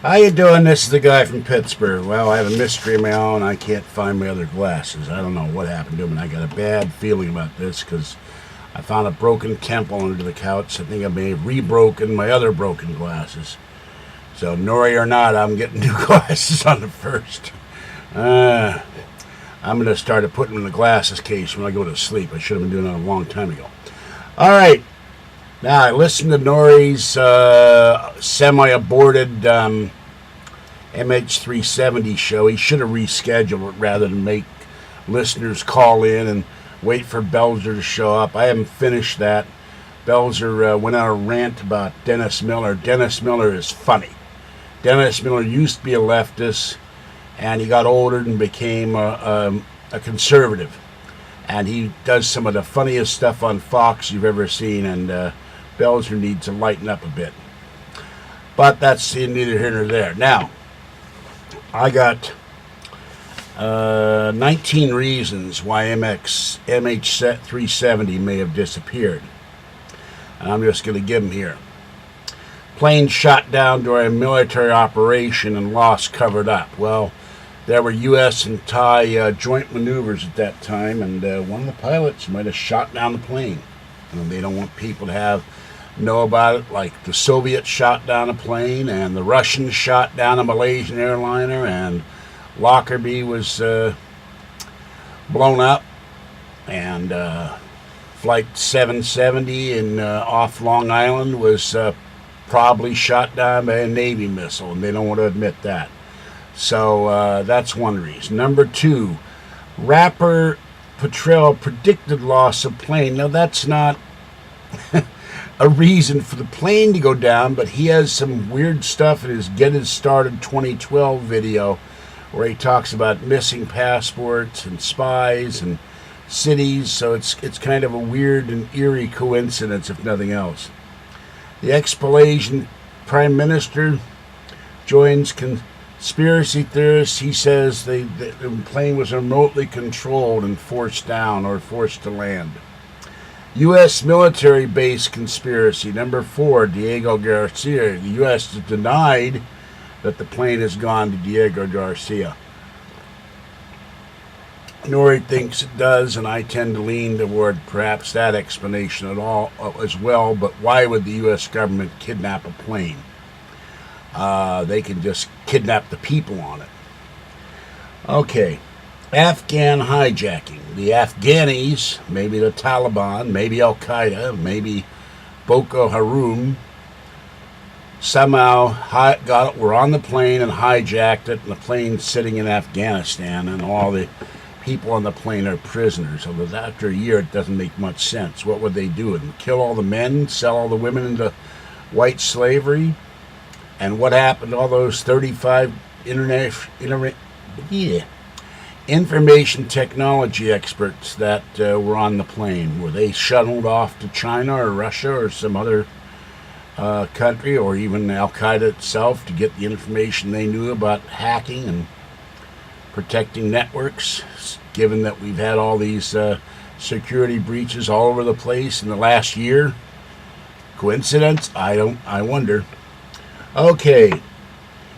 How you doing? This is the guy from Pittsburgh. Well, I have a mystery of my own. I can't find my other glasses. I don't know what happened to them, and I got a bad feeling about this because I found a broken temple under the couch. I think I may have re-broken my other broken glasses. So, nori or not, I'm getting new glasses on the first. I'm going to start putting them in the glasses case when I go to sleep. I should have been doing that a long time ago. All right. Now, I listened to Nori's semi-aborted MH370 show. He should have rescheduled it rather than make listeners call in and wait for Belzer to show up. I haven't finished that. Belzer went on a rant about Dennis Miller. Dennis Miller is funny. Dennis Miller used to be a leftist, and he got older and became a conservative. And he does some of the funniest stuff on Fox you've ever seen, and Belzer needs to lighten up a bit. But that's neither here nor there. Now, I got 19 reasons why MH370 may have disappeared. And I'm just going to give them here. Plane shot down during a military operation and loss covered up. Well, there were U.S. and Thai joint maneuvers at that time, and one of the pilots might have shot down the plane. And they don't want people to know about it, like the Soviets shot down a plane, and the Russians shot down a Malaysian Airliner, and Lockerbie was blown up, and Flight 770 off Long Island was probably shot down by a Navy missile, and they don't want to admit that. So that's one reason. Number two, rapper Petrell predicted loss of plane. Now, that's not a reason for the plane to go down, but he has some weird stuff in his Get It Started 2012 video where he talks about missing passports and spies and cities, so it's kind of a weird and eerie coincidence, if nothing else. The ex-Malaysian Prime Minister joins conspiracy theorists. He says the plane was remotely controlled and forced down or forced to land. U.S. military base conspiracy. Number 4, Diego Garcia. The U.S. has denied that the plane has gone to Diego Garcia. Nori thinks it does, and I tend to lean toward perhaps that explanation at all as well. But why would the U.S. government kidnap a plane? They can just kidnap the people on it. Okay. Afghan hijacking. The Afghanis, maybe the Taliban, maybe Al-Qaeda, maybe Boko Haram, somehow were on the plane and hijacked it, and the plane's sitting in Afghanistan, and all the people on the plane are prisoners. Although after a year, it doesn't make much sense. What would they do? Kill all the men, sell all the women into white slavery? And what happened to all those 35 information technology experts that were on the plane? Were they shuttled off to China or Russia or some other country, or even Al-Qaeda itself, to get the information they knew about hacking and protecting networks, given that we've had all these security breaches all over the place in the last year? Coincidence? I wonder. Okay.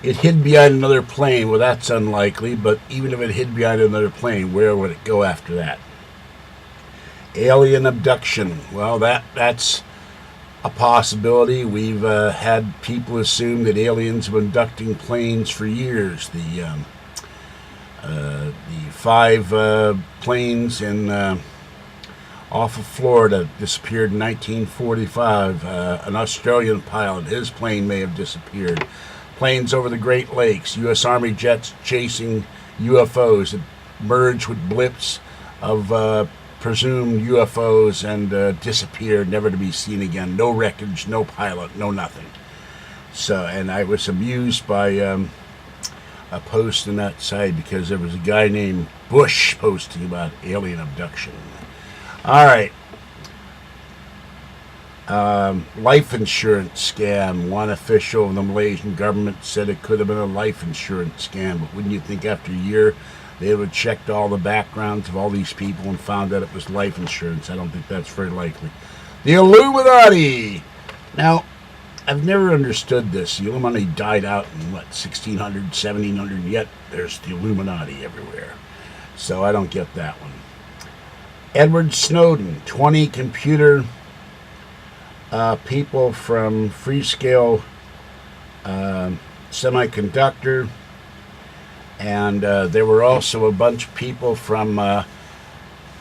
It hid behind another plane. Well, that's unlikely, but even if it hid behind another plane, where would it go after that? Alien abduction. Well, that's a possibility. We've had people assume that aliens have been abducting planes for years. The 5 planes off of Florida disappeared in 1945. An Australian pilot, his plane may have disappeared. Planes over the Great Lakes, U.S. Army jets chasing UFOs that merged with blips of presumed UFOs and disappeared, never to be seen again. No wreckage, no pilot, no nothing. So, and I was amused by a post on that site because there was a guy named Bush posting about alien abduction. All right. Life insurance scam. One official of the Malaysian government said it could have been a life insurance scam, but wouldn't you think after a year they would have checked all the backgrounds of all these people and found that it was life insurance? I don't think that's very likely. The Illuminati. Now, I've never understood this. The Illuminati died out in, 1600, 1700, yet there's the Illuminati everywhere. So I don't get that one. Edward Snowden, 20 computer people from Freescale Semiconductor, and there were also a bunch of people from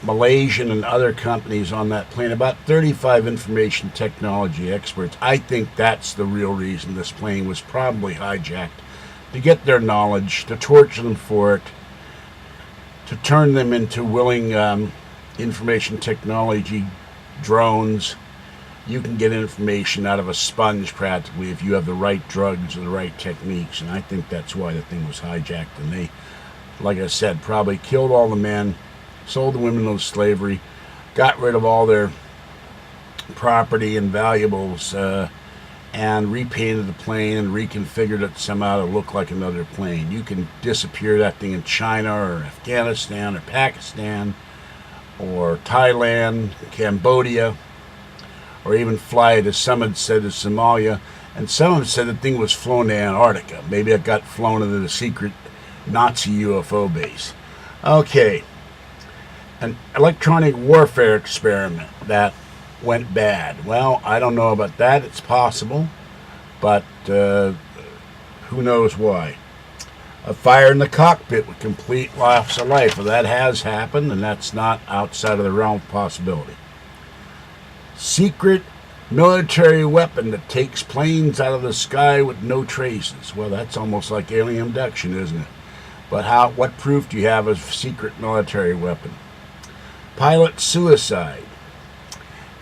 Malaysian and other companies on that plane, about 35 information technology experts. I think that's the real reason this plane was probably hijacked, to get their knowledge, to torture them for it, to turn them into willing information technology drones. You can get information out of a sponge practically if you have the right drugs or the right techniques, and I think that's why the thing was hijacked. And they, like I said, probably killed all the men, sold the women into slavery, got rid of all their property and valuables, and repainted the plane and reconfigured it somehow to look like another plane. You can disappear that thing in China or Afghanistan or Pakistan or Thailand, Cambodia, or even fly it, as some had said, to Somalia. And some have said the thing was flown to Antarctica. Maybe it got flown into the secret Nazi UFO base. Okay. An electronic warfare experiment that went bad. Well, I don't know about that. It's possible, but who knows why. A fire in the cockpit with complete loss of life. Well, that has happened, and that's not outside of the realm of possibility. Secret military weapon that takes planes out of the sky with no traces. Well, that's almost like alien abduction, isn't it? But what proof do you have of secret military weapon? Pilot suicide.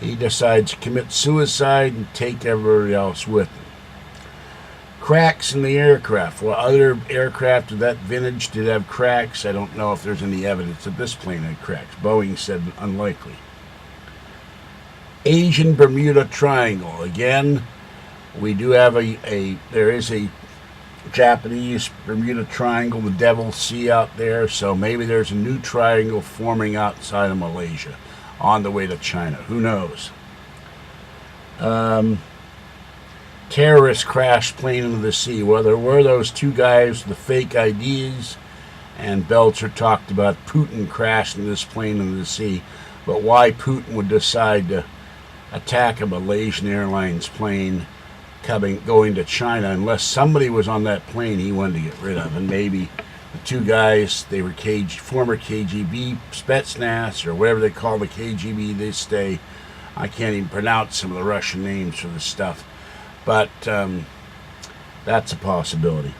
He decides to commit suicide and take everybody else with him. Cracks in the aircraft. Well, other aircraft of that vintage did have cracks. I don't know if there's any evidence that this plane had cracks. Boeing said unlikely. Asian Bermuda Triangle. Again, we do have there is a Japanese Bermuda Triangle, the Devil's Sea out there, so maybe there's a new triangle forming outside of Malaysia on the way to China. Who knows? Terrorists crashed plane into the sea. Well, there were those two guys with the fake IDs, and Belcher talked about Putin crashing this plane into the sea, but why Putin would decide to attack a Malaysian Airlines plane going to China, unless somebody was on that plane he wanted to get rid of. And maybe the two guys, they were former KGB Spetsnaz, or whatever they call the KGB this day. I can't even pronounce some of the Russian names for this stuff, but that's a possibility.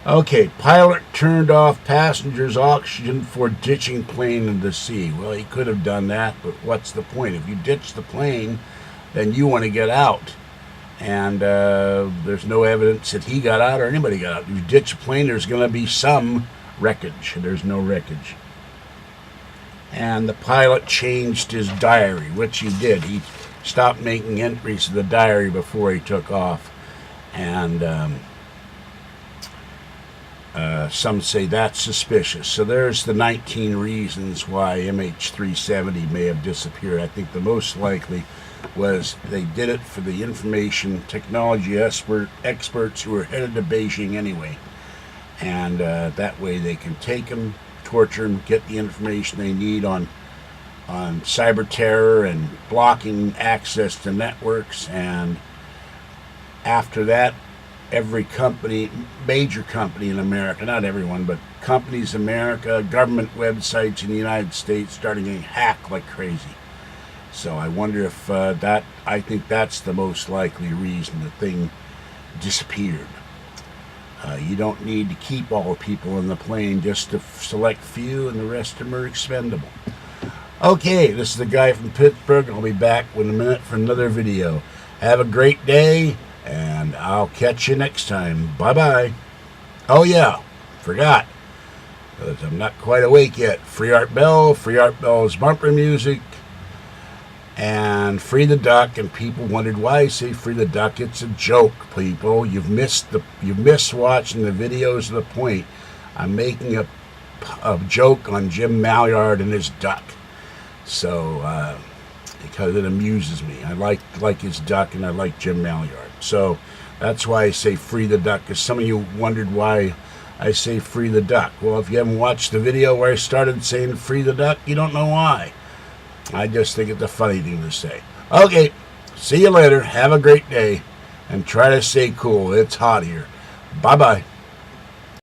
Okay, pilot turned off passenger's oxygen for ditching plane in the sea. Well, he could have done that, but what's the point? If you ditch the plane, then you want to get out. And there's no evidence that he got out or anybody got out. If you ditch a plane, there's going to be some wreckage. There's no wreckage. And the pilot changed his diary, which he did. He stopped making entries to the diary before he took off. And some say that's suspicious. So there's the 19 reasons why MH370 may have disappeared. I think the most likely was they did it for the information technology experts who were headed to Beijing anyway. And that way they can take them, torture them, get the information they need on cyber terror and blocking access to networks. And after that, every company, major company in America, not everyone, but companies in America, government websites in the United States starting getting hacked like crazy. So I wonder if I think that's the most likely reason the thing disappeared. You don't need to keep all the people in the plane, just to select few, and the rest of them are expendable. Okay, this is the Guy from Pittsburgh. I'll be back in a minute for another video. Have a great day, and I'll catch you next time. Bye-bye. Oh yeah, forgot, because I'm not quite awake yet. Free Art Bell's bumper music, and Freetheduck. And people wondered why I say Freetheduck. It's a joke, people. You've missed watching the videos. Of the point, I'm making a joke on Jim Maillard and his duck. So because it amuses me. I like his duck, and I like Jim Maillard. So that's why I say free the duck, because some of you wondered why I say free the duck. Well, if you haven't watched the video where I started saying free the duck, you don't know why. I just think it's a funny thing to say. Okay, see you later. Have a great day. And try to stay cool. It's hot here. Bye-bye.